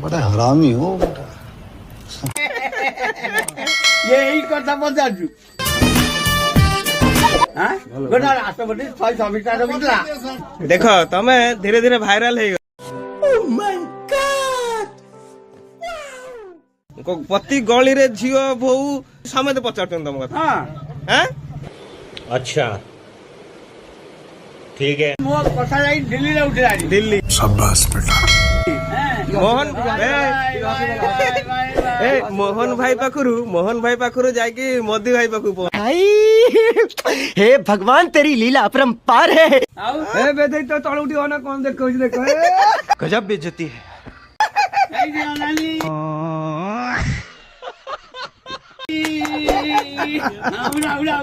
बड़ा हरामी हो बेटा। यही कथा पचारू देख तमे धीरे धीरे भाइराल हो प्रति गली रे झील बोऊ समझ पचार तुम कथा हैं? अच्छा ठीक है। मो कथा जाई दिल्ली रे उठे आनी दिल्ली शाबाश बेटा। मोहन मोहन भाई पाखरु जाके मोदी भाई पाखु हे भगवान तेरी लीला अपरंपार है। ए बेदई तो तळ उठी होना कौन देखो देखो गजब बेइज्जती है। उड़ा